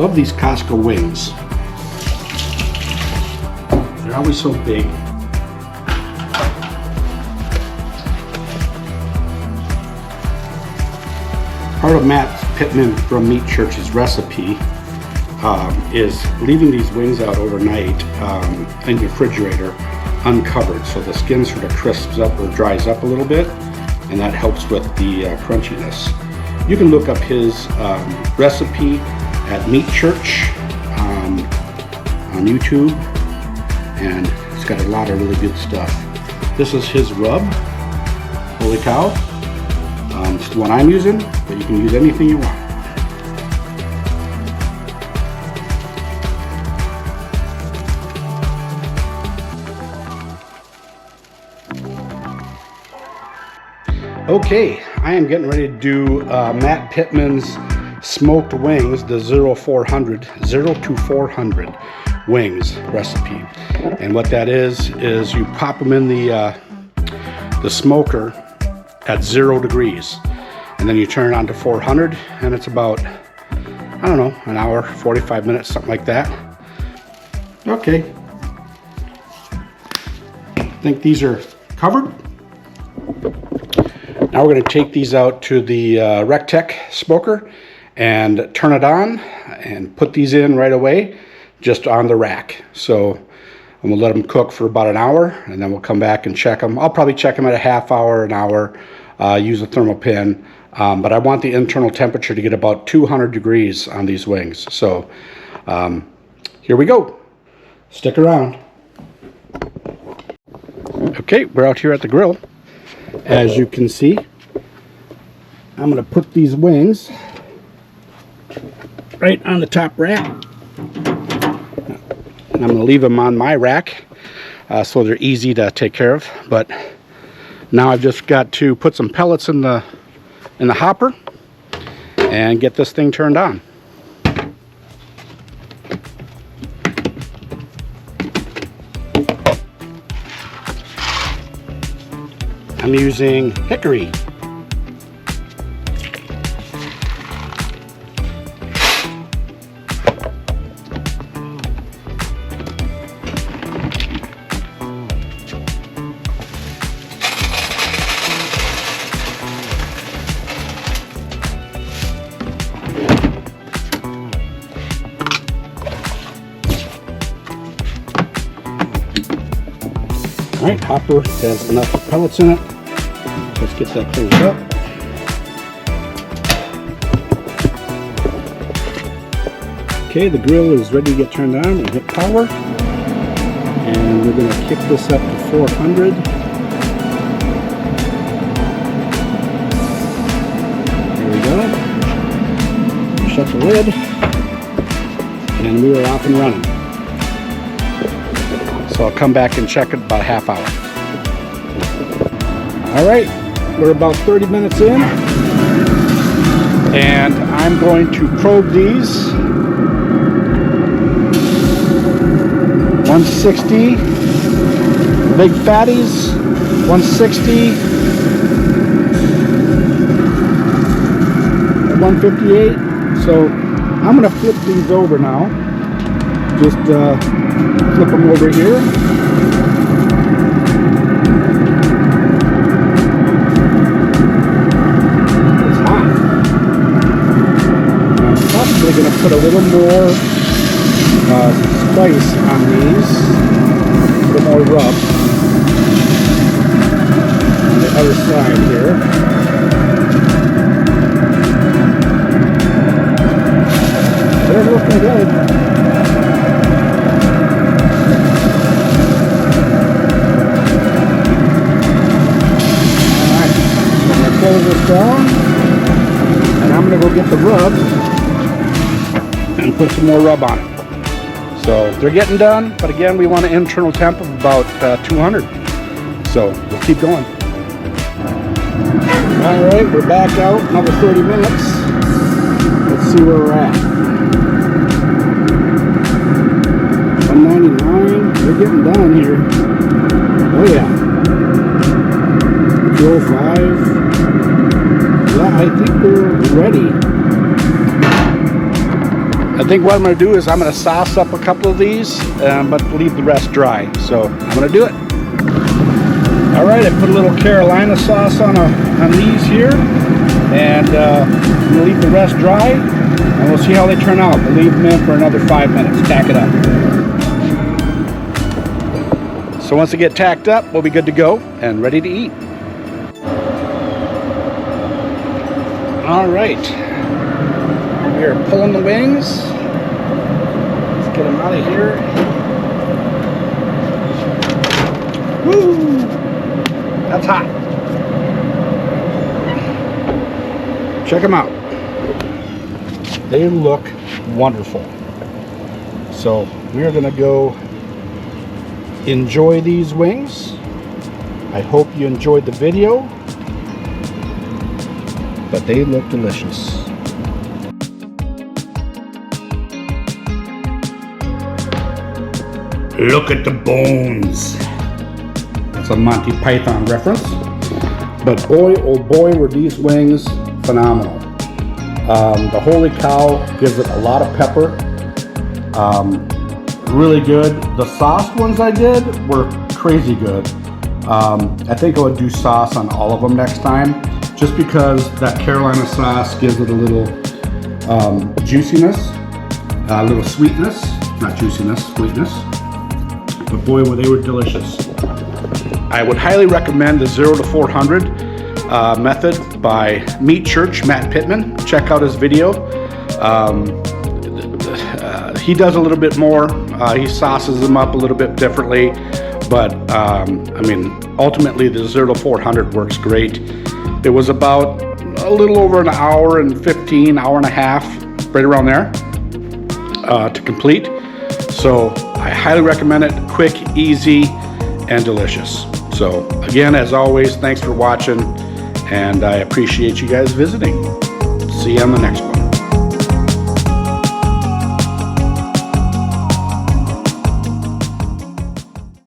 Love these Costco wings. They're always so big. Part of Matt Pittman from Meat Church's recipe is leaving these wings out overnight in the refrigerator uncovered, so the skin sort of crisps up or dries up a little bit, and that helps with the crunchiness. You can look up his recipe at Meat Church on YouTube, and it's got a lot of really good stuff. This is his rub. Holy cow. It's the one I'm using, but you can use anything you want. Okay, I am getting ready to do Matt Pittman's smoked wings, the 0 to 400 wings recipe. And what that is you pop them in the smoker at 0 degrees, and then you turn it on to 400, and it's about, I don't know, an hour, 45 minutes, something like that. Okay, I think these are covered. Now we're going to take these out to the Recteq smoker and turn it on and put these in right away just on the rack. So I'm going to let them cook for about an hour, and then we'll come back and check them. I'll probably check them at a half hour, an hour, use a thermal pin, but I want the internal temperature to get about 200 degrees on these wings. So here we go. Stick around. Okay, we're out here at the grill. As you can see, I'm going to put these wings right on the top rack. And I'm going to leave them on my rack so they're easy to take care of. But now I've just got to put some pellets in the hopper and get this thing turned on. I'm using hickory. All right, hopper has enough pellets in it. Let's get that closed up. Okay, the grill is ready to get turned on. We'll hit power, and we're going to kick this up to 400. There we go. Shut the lid, and we are off and running. So I'll come back and check it about a half hour. All right, we're about 30 minutes in, and I'm going to probe these. 160, big fatties, 160, 158. So I'm going to flip these over now. Just flip them over here. It's hot. I'm probably going to put a little more spice on these, a little more rub on the other side here. They're looking good. Alright, I'm going to close this down, and I'm going to go get the rub and put some more rub on it. So they're getting done, but again, we want an internal temp of about 200. So we'll keep going. All right, we're back out, another 30 minutes. Let's see where we're at. 199, we're getting done here. Oh yeah. 205. Yeah, I think we're ready. I think what I'm going to do is I'm going to sauce up a couple of these, but leave the rest dry. So I'm going to do it. All right, I put a little Carolina sauce on these here, and I'm going to leave the rest dry, and we'll see how they turn out. We'll leave them in for another 5 minutes. Tack it up. So once they get tacked up, we'll be good to go and ready to eat. All right, we are pulling the wings. Let's get them out of here. Woo! That's hot. Check them out. They look wonderful. So we are going to go enjoy these wings. I hope you enjoyed the video, but they look delicious. Look at the bones. That's a Monty Python reference. But boy, oh boy, were these wings phenomenal. The Holy Cow gives it a lot of pepper. Really good. The sauce ones I did were crazy good. I think I would do sauce on all of them next time, just because that Carolina sauce gives it a little juiciness, a little sweetness, not juiciness, sweetness. But boy, they were delicious. I would highly recommend the 0 to 400 method by Meat Church, Matt Pittman. Check out his video. He does a little bit more. He sauces them up a little bit differently. But, I mean, ultimately the 0 to 400 works great. It was about a little over an hour and 15, hour and a half, right around there, to complete. So I highly recommend it. Quick, easy, and delicious. So again, as always, thanks for watching, and I appreciate you guys visiting. See you on the next one.